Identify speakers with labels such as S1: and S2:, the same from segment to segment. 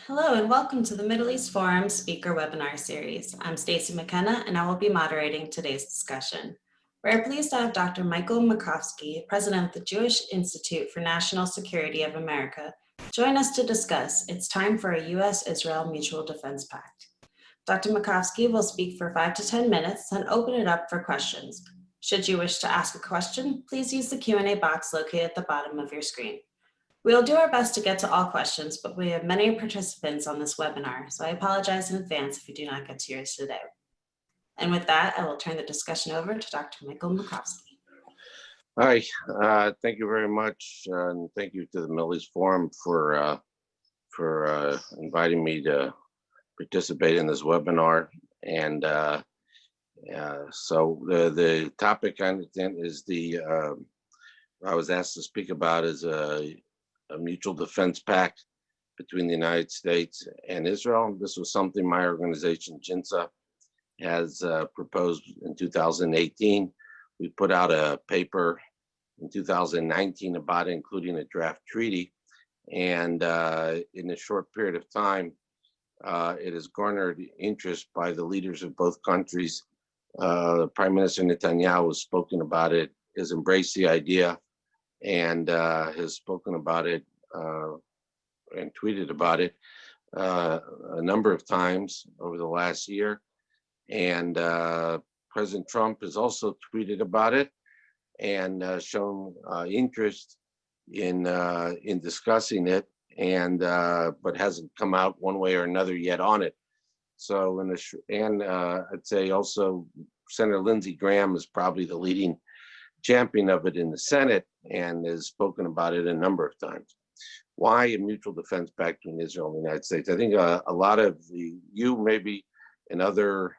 S1: Hello and welcome to the Middle East Forum Speaker Webinar Series. I'm Stacey McKenna and I will be moderating today's discussion. We're pleased to have Dr. Michael Makovsky, President of the Jewish Institute for National Security of America, join us to discuss It's Time for a U.S.-Israel Mutual Defense Pact. Dr. Makovsky will speak for 5 to 10 minutes and open it up for questions. Should you wish to ask a question, please use the Q&A box located at the bottom of your screen. We'll do our best to get to all questions, but we have many participants on this webinar, so I apologize in advance if you do not get to yours today. And with that, I will turn the discussion over to Dr. Michael Makovsky.
S2: Hi, thank you very much, and thank you to the Middle East Forum for inviting me to participate in this webinar. And so the topic I understand is I was asked to speak about is a mutual defense pact between the United States and Israel. This was something my organization, JINSA, has proposed in 2018. We put out a paper in 2019 about it, including a draft treaty. And in a short period of time, it has garnered interest by the leaders of both countries. Prime Minister Netanyahu has spoken about it, has embraced the idea, and has spoken about it and tweeted about it a number of times over the last year. And President Trump has also tweeted about it and shown interest in discussing it, and but hasn't come out one way or another yet on it. So I'd say also Senator Lindsey Graham is probably the leading champion of it in the Senate and has spoken about it a number of times. Why a mutual defense pact between Israel and the United States? I think a lot of you maybe and other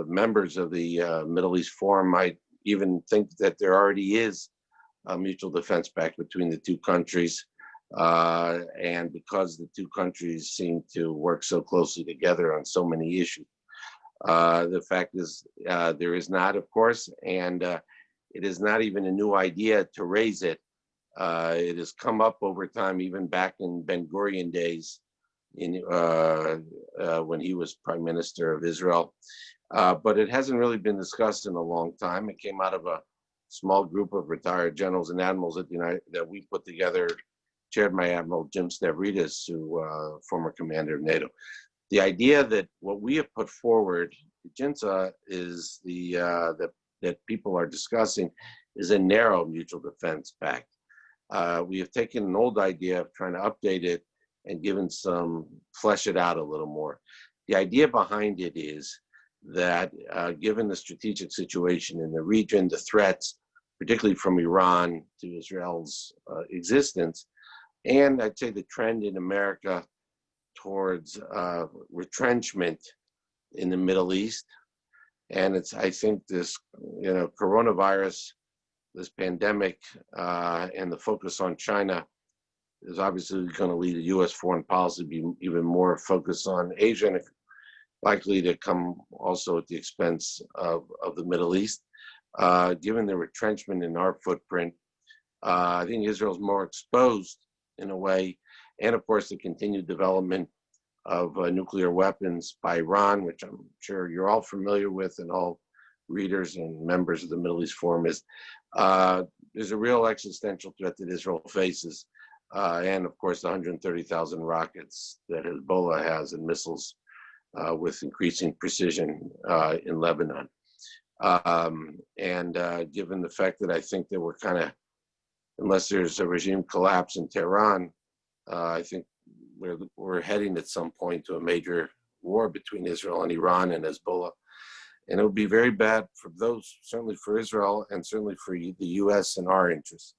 S2: members of the Middle East Forum might even think that there already is a mutual defense pact between the two countries. And because the two countries seem to work so closely together on so many issues. The fact is, there is not, of course, and it is not even a new idea to raise it. It has come up over time, even back in Ben-Gurion days, when he was Prime Minister of Israel. But it hasn't really been discussed in a long time. It came out of a small group of retired generals and admirals that we put together, chaired by Admiral Jim Stavridis, who former commander of NATO. The idea that what we have put forward, JINSA, is that people are discussing is a narrow mutual defense pact. We have taken an old idea of trying to update it and flesh it out a little more. The idea behind it is that given the strategic situation in the region, the threats, particularly from Iran to Israel's existence, and I'd say the trend in America towards retrenchment in the Middle East. And I think this, coronavirus, this pandemic, and the focus on China is obviously going to lead the U.S. foreign policy to be even more focused on Asia, and likely to come also at the expense of the Middle East. Given the retrenchment in our footprint, I think Israel's more exposed in a way, and of course the continued development of nuclear weapons by Iran, which I'm sure you're all familiar with, and all readers and members of the Middle East Forum is. There's a real existential threat that Israel faces, and of course the 130,000 rockets that Hezbollah has and missiles with increasing precision in Lebanon. Given the fact that I think that we're kind of, unless there's a regime collapse in Tehran, I think we're heading at some point to a major war between Israel and Iran and Hezbollah. And it would be very bad for those, certainly for Israel and certainly for the U.S. and our interests.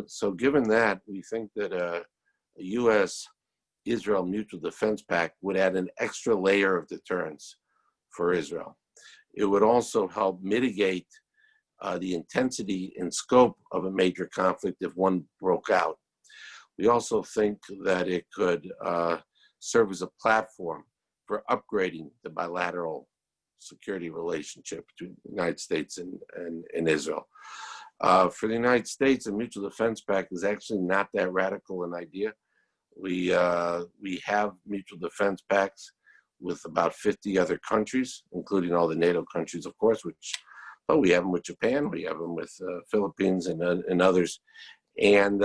S2: So given that, we think that a U.S.-Israel Mutual Defense Pact would add an extra layer of deterrence for Israel. It would also help mitigate the intensity and scope of a major conflict if one broke out. We also think that it could serve as a platform for upgrading the bilateral security relationship between the United States and Israel. For the United States, a mutual defense pact is actually not that radical an idea. We have mutual defense pacts with about 50 other countries, including all the NATO countries, of course, but we have them with Japan, we have them with Philippines and others. And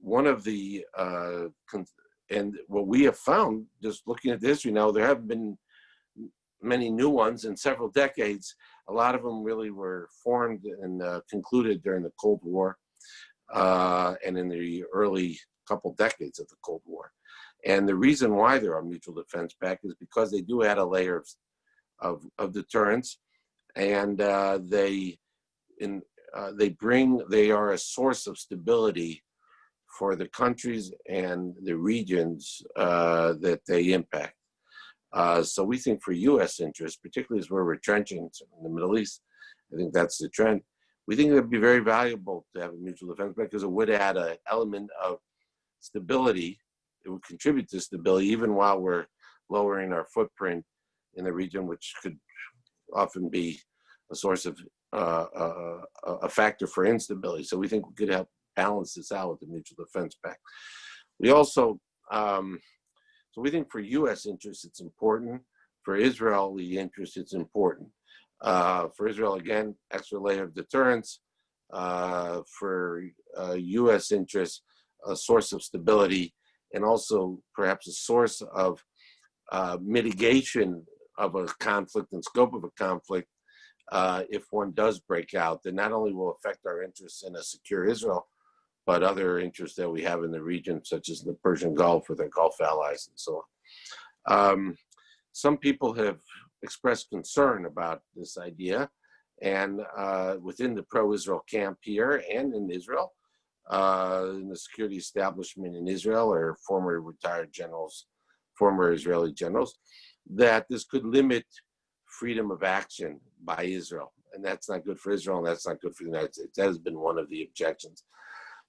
S2: one of the, and what we have found, just looking at the history now, there haven't been many new ones in several decades. A lot of them really were formed and concluded during the Cold War and in the early couple decades of the Cold War. And the reason why there are mutual defense pact is because they do add a layer of deterrence, and they are a source of stability for the countries and the regions that they impact. So we think for U.S. interests, particularly as we're retrenching in the Middle East, I think that's the trend. We think it would be very valuable to have a mutual defense pact because it would add an element of stability. It would contribute to stability even while we're lowering our footprint in the region, which could often be a source of a factor for instability. So we think we could help balance this out with the Mutual Defense Pact. We also, so we think for U.S. interests, it's important. For Israeli interests, it's important. For Israel, again, extra layer of deterrence. For U.S. interests, a source of stability, and also perhaps a source of mitigation of a conflict and scope of a conflict if one does break out, that not only will affect our interests in a secure Israel, but other interests that we have in the region, such as the Persian Gulf with our Gulf allies and so on. Some people have expressed concern about this idea, and within the pro-Israel camp here and in Israel, in the security establishment in Israel, or former retired generals, former Israeli generals, that this could limit freedom of action by Israel. And that's not good for Israel, and that's not good for the United States. That has been one of the objections.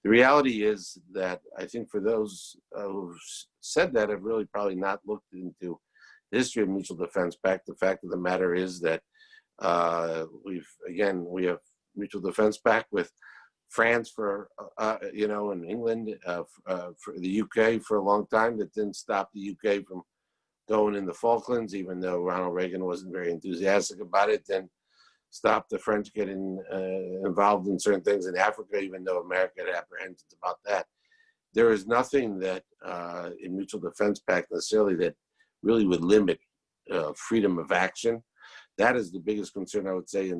S2: The reality is that I think for those who've said that have really probably not looked into the history of Mutual Defense Pact. The fact of the matter is that we have Mutual Defense Pact with France for, and England, for the UK for a long time. That didn't stop the UK from going in the Falklands, even though Ronald Reagan wasn't very enthusiastic about it. Then stopped the French getting involved in certain things in Africa, even though America had apprehensions about that. There is nothing that in Mutual Defense Pact necessarily that really would limit freedom of action. That is the biggest concern, I would say,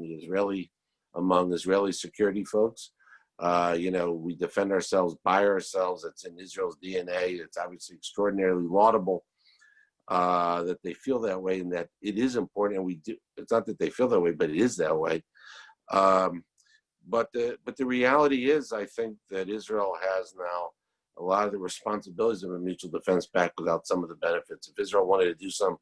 S2: among Israeli security folks. We defend ourselves by ourselves. It's in Israel's DNA. It's obviously extraordinarily laudable that they feel that way, and that it is important. And we do. It's not that they feel that way, but it is that way. But the reality is, I think that Israel has now a lot of the responsibilities of a Mutual Defense Pact without some of the benefits. If Israel wanted to do something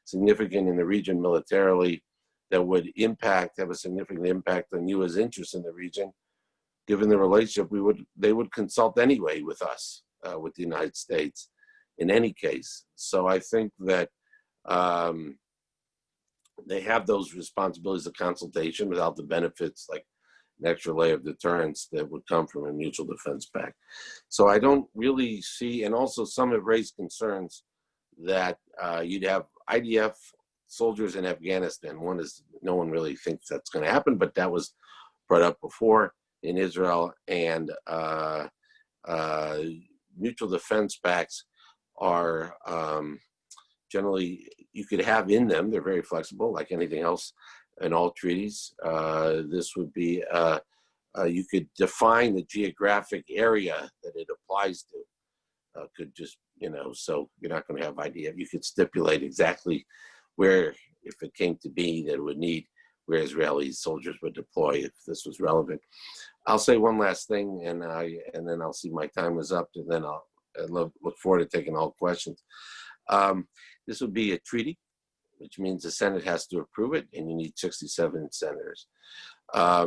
S2: significant in the region militarily that would have a significant impact on U.S. interests in the region, given the relationship, they would consult anyway with us, with the United States, in any case. So I think that they have those responsibilities of consultation without the benefits like an extra layer of deterrence that would come from a Mutual Defense Pact. So I don't really see, and also some have raised concerns that you'd have IDF soldiers in Afghanistan. One is, no one really thinks that's going to happen, but that was brought up before in Israel. And mutual defense pacts are generally, you could have in them, they're very flexible, like anything else in all treaties. This would be, you could define the geographic area that it applies to. Could just, so you're not going to have IDF. You could stipulate exactly where, if it came to be, that it would need where Israeli soldiers would deploy if this was relevant. I'll say one last thing, and then I'll see my time is up, and then I'll look forward to taking all questions. This would be a treaty, which means the Senate has to approve it, and you need 67 senators. I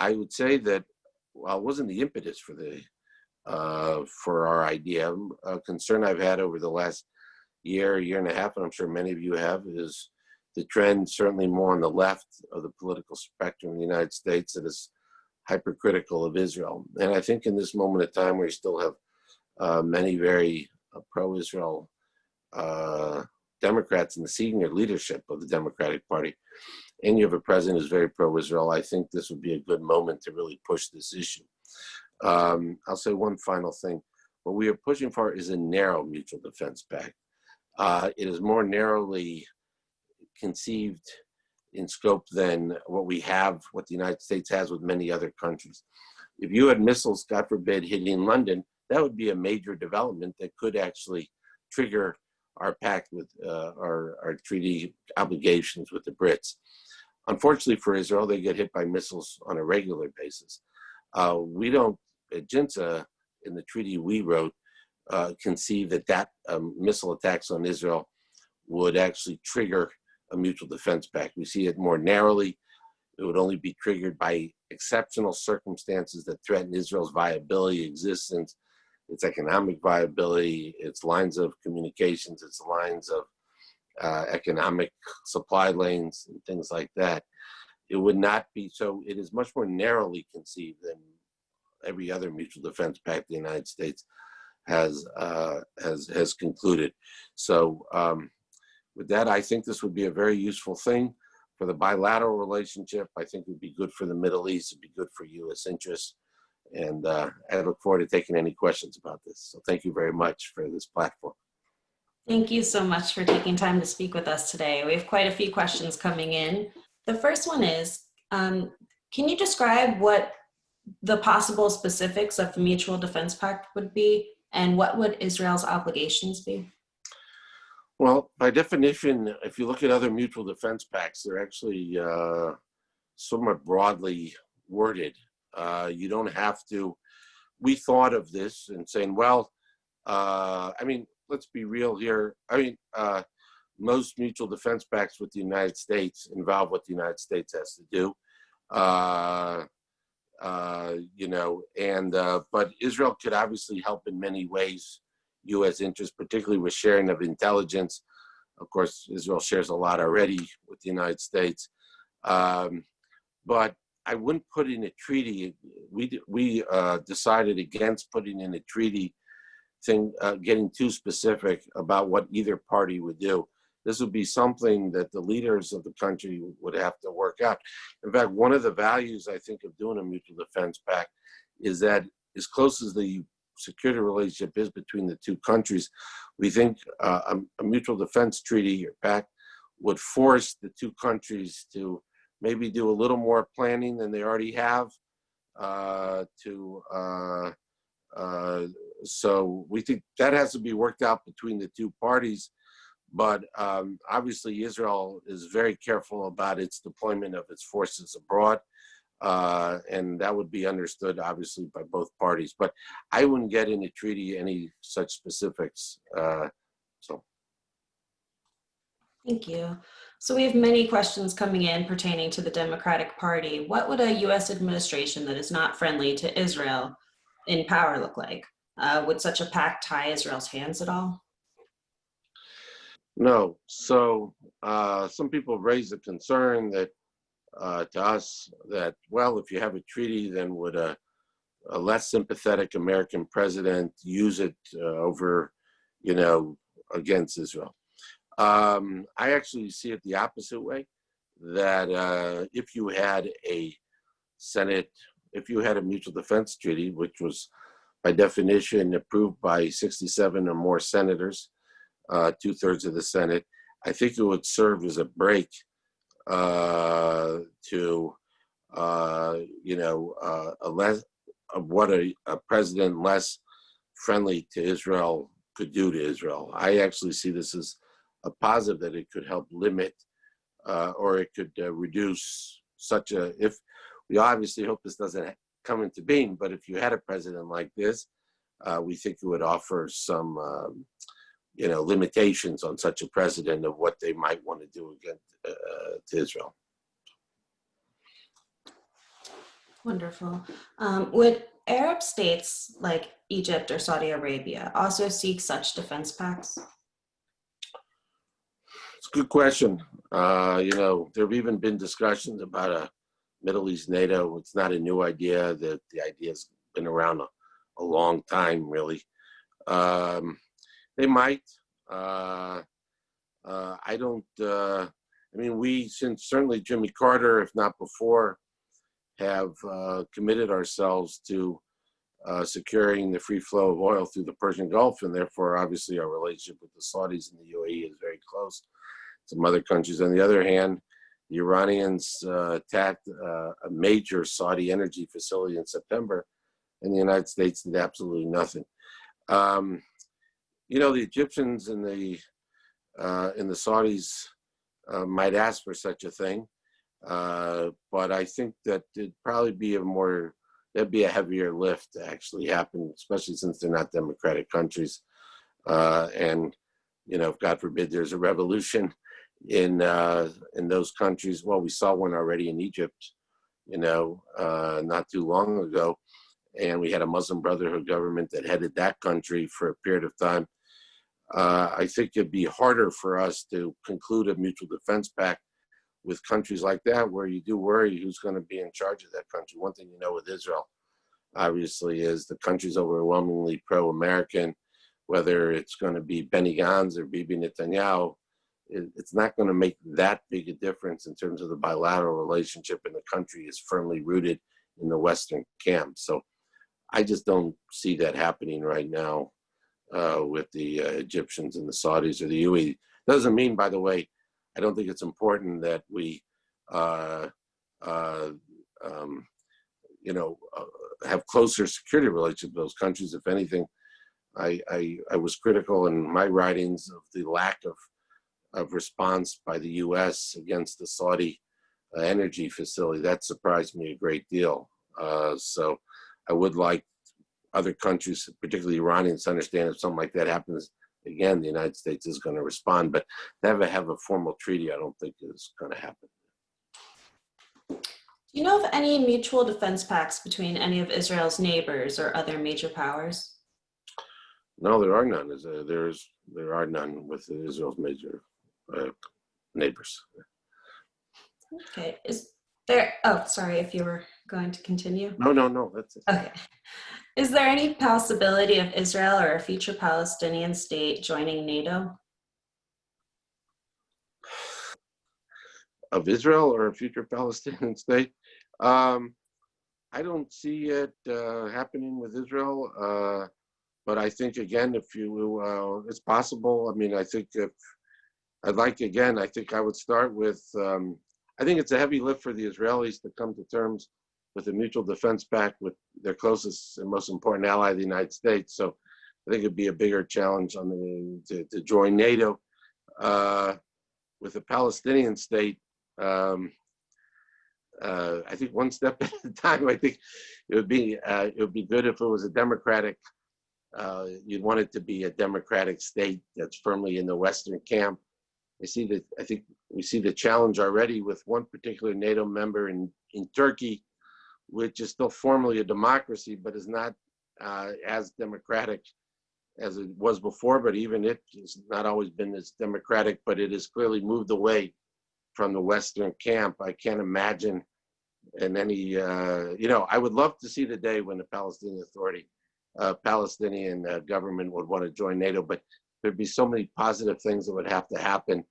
S2: would say that, well, it wasn't the impetus for our idea. A concern I've had over the last year and a half, and I'm sure many of you have, is the trend certainly more on the left of the political spectrum in the United States that is hypercritical of Israel. And I think in this moment of time where you still have many very pro-Israel Democrats in the senior leadership of the Democratic Party, and you have a president who's very pro-Israel, I think this would be a good moment to really push this issue. I'll say one final thing. What we are pushing for is a narrow mutual defense pact. It is more narrowly conceived in scope than what the United States has with many other countries. If you had missiles, God forbid, hitting London, that would be a major development that could actually trigger our pact with our treaty obligations with the Brits. Unfortunately for Israel, they get hit by missiles on a regular basis. We don't, at JINSA, in the treaty we wrote, conceive that missile attacks on Israel would actually trigger a mutual defense pact. We see it more narrowly. It would only be triggered by exceptional circumstances that threaten Israel's viability, existence, its economic viability, its lines of communications, its lines of economic supply lanes, and things like that. It would not be, so it is much more narrowly conceived than every other mutual defense pact the United States has concluded. So with that, I think this would be a very useful thing for the bilateral relationship. I think it would be good for the Middle East. It'd be good for U.S. interests. And I look forward to taking any questions about this. So thank you very much for this platform.
S1: Thank you so much for taking time to speak with us today. We have quite a few questions coming in. The first one is, can you describe what the possible specifics of the Mutual Defense Pact would be, and what would Israel's obligations be?
S2: Well, by definition, if you look at other mutual defense pacts, they're actually somewhat broadly worded. You don't have to, we thought of this and saying, well, I mean, let's be real here. I mean, most mutual defense pacts with the United States involve what the United States has to do. You know, but Israel could obviously help in many ways, U.S. interests, particularly with sharing of intelligence. Of course, Israel shares a lot already with the United States. But I wouldn't put in a treaty. We decided against putting in a treaty thing, getting too specific about what either party would do. This would be something that the leaders of the country would have to work out. In fact, one of the values, I think, of doing a mutual defense pact is that as close as the security relationship is between the two countries, we think a mutual defense treaty or pact would force the two countries to maybe do a little more planning than they already have. So we think that has to be worked out between the two parties. But obviously, Israel is very careful about its deployment of its forces abroad. And that would be understood, obviously, by both parties. But I wouldn't get in a treaty any such specifics.
S1: Thank you. So we have many questions coming in pertaining to the Democratic Party. What would a U.S. administration that is not friendly to Israel in power look like? Would such a pact tie Israel's hands at all?
S2: No. So some people raise the concern that to us that, well, if you have a treaty, then would a less sympathetic American president use it over, you know, against Israel? I actually see it the opposite way, that if you had a Senate, if you had a mutual defense treaty, which was by definition approved by 67 or more senators, 2/3 of the Senate, I think it would serve as a break to, you know, what a president less friendly to Israel could do to Israel. I actually see this as a positive, that it could help limit or it could reduce such a, if we obviously hope this doesn't come into being, but if you had a president like this, we think it would offer some, you know, limitations on such a president of what they might want to do against to Israel.
S1: Wonderful. Would Arab states like Egypt or Saudi Arabia also seek such defense pacts?
S2: It's a good question. You know, there have even been discussions about a Middle East NATO. It's not a new idea. That the idea has been around a long time, really. They might. I don't. I mean, we, since certainly Jimmy Carter, if not before, have committed ourselves to securing the free flow of oil through the Persian Gulf, and therefore, obviously, our relationship with the Saudis and the UAE is very close. Some other countries, on the other hand, the Iranians attacked a major Saudi energy facility in September, and the United States did absolutely nothing. You know, the Egyptians and the Saudis might ask for such a thing, but I think that it'd probably be there'd be a heavier lift to actually happen, especially since they're not democratic countries. And, you know, if God forbid there's a revolution in those countries. Well, we saw one already in Egypt, you know, not too long ago. And we had a Muslim Brotherhood government that headed that country for a period of time. I think it'd be harder for us to conclude a mutual defense pact with countries like that, where you do worry who's going to be in charge of that country. One thing you know with Israel, obviously, is the country's overwhelmingly pro-American. Whether it's going to be Benny Gantz or Bibi Netanyahu, it's not going to make that big a difference in terms of the bilateral relationship, and the country is firmly rooted in the Western camp. So I just don't see that happening right now with the Egyptians and the Saudis or the UAE. Doesn't mean, by the way, I don't think it's important that we, have closer security relations with those countries. If anything, I was critical in my writings of the lack of response by the U.S. against the Saudi energy facility. That surprised me a great deal. So I would like other countries, particularly Iranians, to understand if something like that happens again, the United States is going to respond. But to have a formal treaty, I don't think is going to happen.
S1: Do you know of any mutual defense pacts between any of Israel's neighbors or other major powers?
S2: No, there are none. There are none with Israel's major neighbors.
S1: Okay. Is there? Oh, sorry. If you were going to continue.
S2: No. That's it.
S1: Okay. Is there any possibility of Israel or a future Palestinian state joining NATO?
S2: Of Israel or a future Palestinian state? I don't see it happening with Israel, but I think, again, if you, it's possible. I mean, I think I think I would start with, I think it's a heavy lift for the Israelis to come to terms with a mutual defense pact with their closest and most important ally, the United States. So I think it'd be a bigger challenge to join NATO. With a Palestinian state, I think one step at a time. I think it would be good if it was a democratic. You'd want it to be a democratic state that's firmly in the Western camp. I think we see the challenge already with one particular NATO member in Turkey, which is still formally a democracy, but is not as democratic as it was before. But even it has not always been as democratic, but it has clearly moved away from the Western camp. I can't imagine in any, I would love to see the day when the Palestinian Authority, Palestinian government would want to join NATO, but there'd be so many positive things that would have to happen.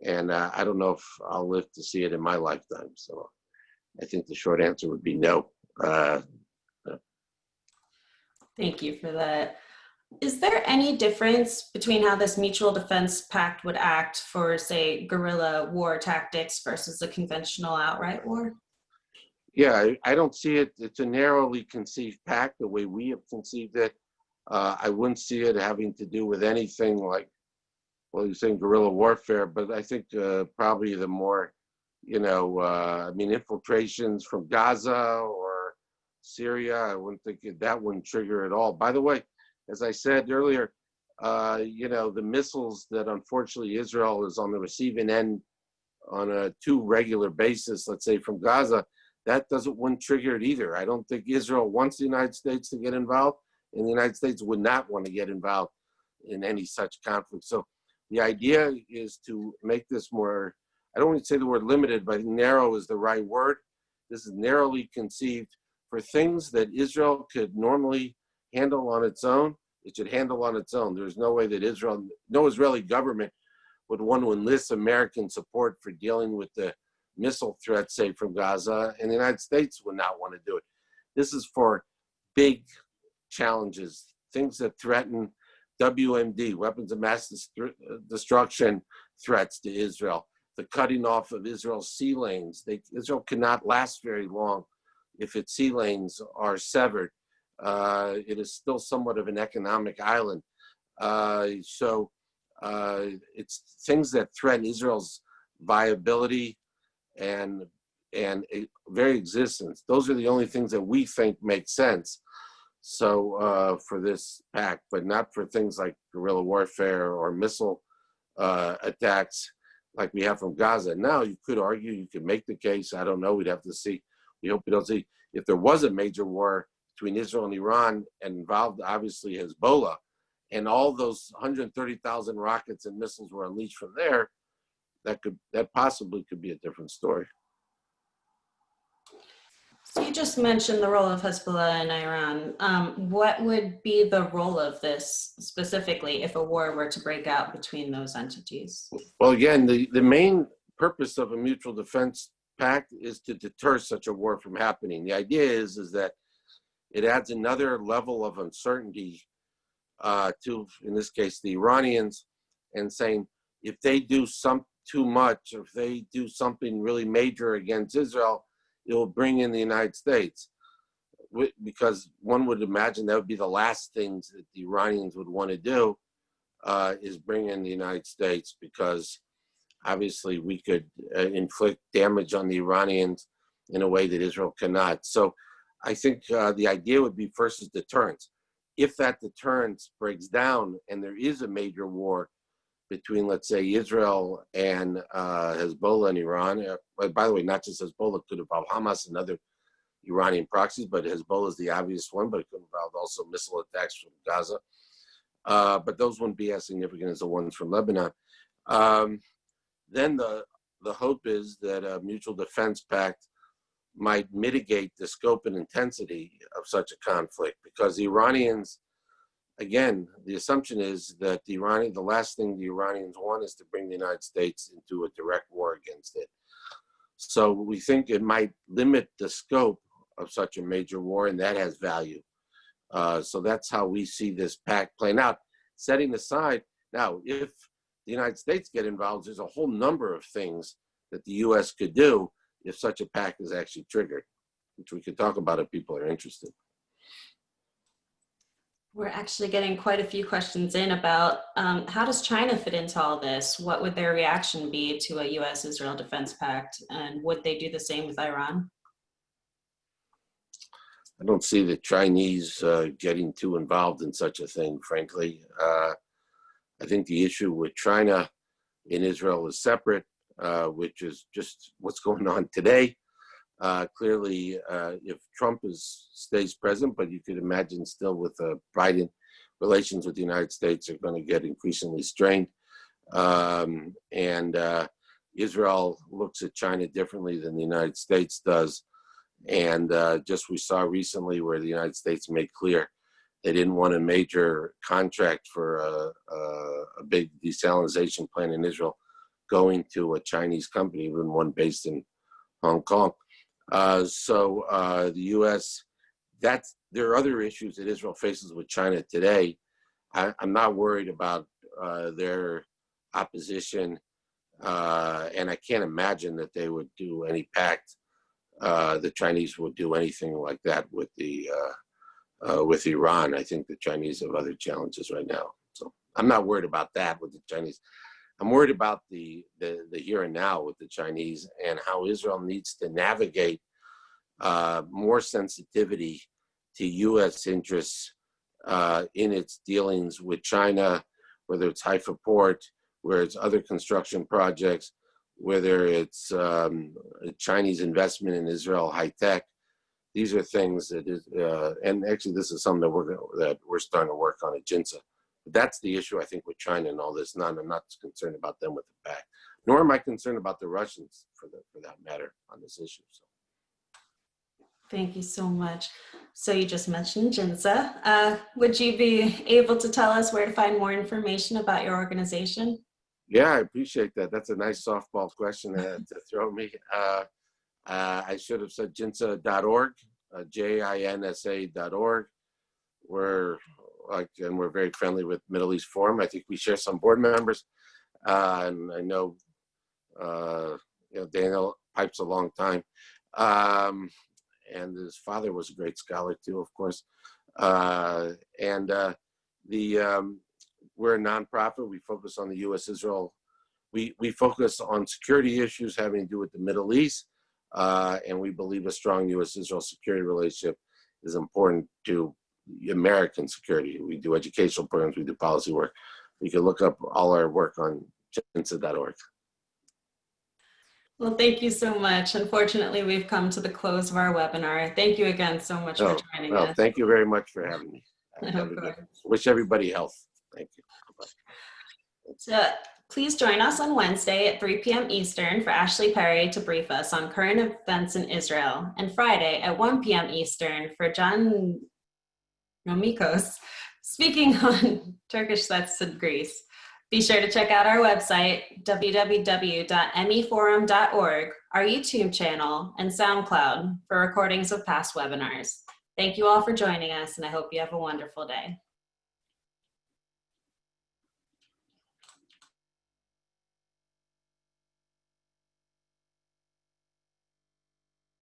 S2: And I don't know if I'll live to see it in my lifetime. So I think the short answer would be no.
S1: Thank you for that. Is there any difference between how this mutual defense pact would act for, say, guerrilla war tactics versus a conventional outright war?
S2: Yeah, I don't see it. It's a narrowly conceived pact the way we have conceived it. I wouldn't see it having to do with anything like, well, you're saying guerrilla warfare, but I think probably the more, infiltrations from Gaza or Syria, I wouldn't think that wouldn't trigger at all. By the way, as I said earlier, the missiles that unfortunately Israel is on the receiving end on a too regular basis, let's say from Gaza, that wouldn't trigger it either. I don't think Israel wants the United States to get involved, and the United States would not want to get involved in any such conflict. So the idea is to make this more, I don't want to say the word limited, but narrow is the right word. This is narrowly conceived for things that Israel could normally handle on its own. it should handle on its own. There's no way that no Israeli government would want to enlist American support for dealing with the missile threat, say, from Gaza, and the United States would not want to do it. This is for big challenges, things that threaten WMD, weapons of mass destruction threats to Israel, the cutting off of Israel's sea lanes. Israel cannot last very long if its sea lanes are severed. It is still somewhat of an economic island. So it's things that threaten Israel's viability and very existence. Those are the only things that we think make sense. So for this pact, but not for things like guerrilla warfare or missile attacks like we have from Gaza. Now, you could argue, you could make the case, I don't know, we'd have to see. We hope we don't see. If there was a major war between Israel and Iran and involved, obviously, Hezbollah, and all those 130,000 rockets and missiles were unleashed from there, that possibly could be a different story.
S1: So you just mentioned the role of Hezbollah and Iran. What would be the role of this specifically if a war were to break out between those entities?
S2: Well, again, the main purpose of a mutual defense pact is to deter such a war from happening. The idea is that it adds another level of uncertainty to, in this case, the Iranians, and saying if they do too much, or if they do something really major against Israel, it will bring in the United States, because one would imagine that would be the last things that the Iranians would want to do, is bring in the United States, because obviously we could inflict damage on the Iranians in a way that Israel cannot. So I think the idea would be first is deterrence. If that deterrence breaks down and there is a major war between, let's say, Israel and Hezbollah and Iran. By the way, not just Hezbollah, could involve Hamas and other Iranian proxies, but Hezbollah is the obvious one, but it could involve also missile attacks from Gaza. But those wouldn't be as significant as the ones from Lebanon. Then the hope is that a mutual defense pact might mitigate the scope and intensity of such a conflict, because the Iranians, again, the assumption is that the last thing the Iranians want is to bring the United States into a direct war against it. So we think it might limit the scope of such a major war, and that has value. So that's how we see this pact playing out. Setting aside, now, if the United States get involved, there's a whole number of things that the U.S. could do if such a pact is actually triggered, which we could talk about if people are interested.
S1: We're actually getting quite a few questions in about how does China fit into all this? What would their reaction be to a U.S.-Israel defense pact? And would they do the same with Iran?
S2: I don't see the Chinese getting too involved in such a thing, frankly. I think the issue with China in Israel is separate, which is just what's going on today. Clearly, if Trump stays president, but you could imagine still with Biden, relations with the United States are going to get increasingly strained. Israel looks at China differently than the United States does. And just we saw recently where the United States made clear they didn't want a major contract for a big desalinization plant in Israel going to a Chinese company, even one based in Hong Kong. So the U.S., there are other issues that Israel faces with China today. I'm not worried about their opposition, and I can't imagine that they would do any pact. The Chinese would do anything like that with Iran. I think the Chinese have other challenges right now. So I'm not worried about that with the Chinese. I'm worried about the here and now with the Chinese and how Israel needs to navigate more sensitivity to U.S. interests in its dealings with China, whether it's Haifa Port, whether it's other construction projects, whether it's Chinese investment in Israel high tech. These are things that is, and actually this is something that we're starting to work on at JINSA. But that's the issue, I think, with China and all this. I'm not concerned about them with the pact, nor am I concerned about the Russians for that matter on this issue. So.
S1: Thank you so much. So you just mentioned JINSA. Would you be able to tell us where to find more information about your organization?
S2: Yeah, I appreciate that. That's a nice softball question to throw me. I should have said jinsa.org, JINSA.org. We're very friendly with Middle East Forum. I think we share some board members, and I know, Daniel Pipe's a long time, and his father was a great scholar too, of course. We're a nonprofit. We focus on the U.S.-Israel. We focus on security issues having to do with the Middle East, and we believe a strong U.S.-Israel security relationship is important to American security. We do educational programs. We do policy work. You can look up all our work on jinsa.org.
S1: Well, thank you so much. Unfortunately, we've come to the close of our webinar. Thank you again so much for joining us.
S2: Thank you very much for having me. Wish everybody health. Thank you.
S1: So please join us on Wednesday at 3 p.m. Eastern for Ashley Perry to brief us on current events in Israel, and Friday at 1 p.m. Eastern for John Nomikos speaking on Turkish threats in Greece. Be sure to check out our website, www.meforum.org, our YouTube channel, and SoundCloud for recordings of past webinars. Thank you all for joining us, and I hope you have a wonderful day.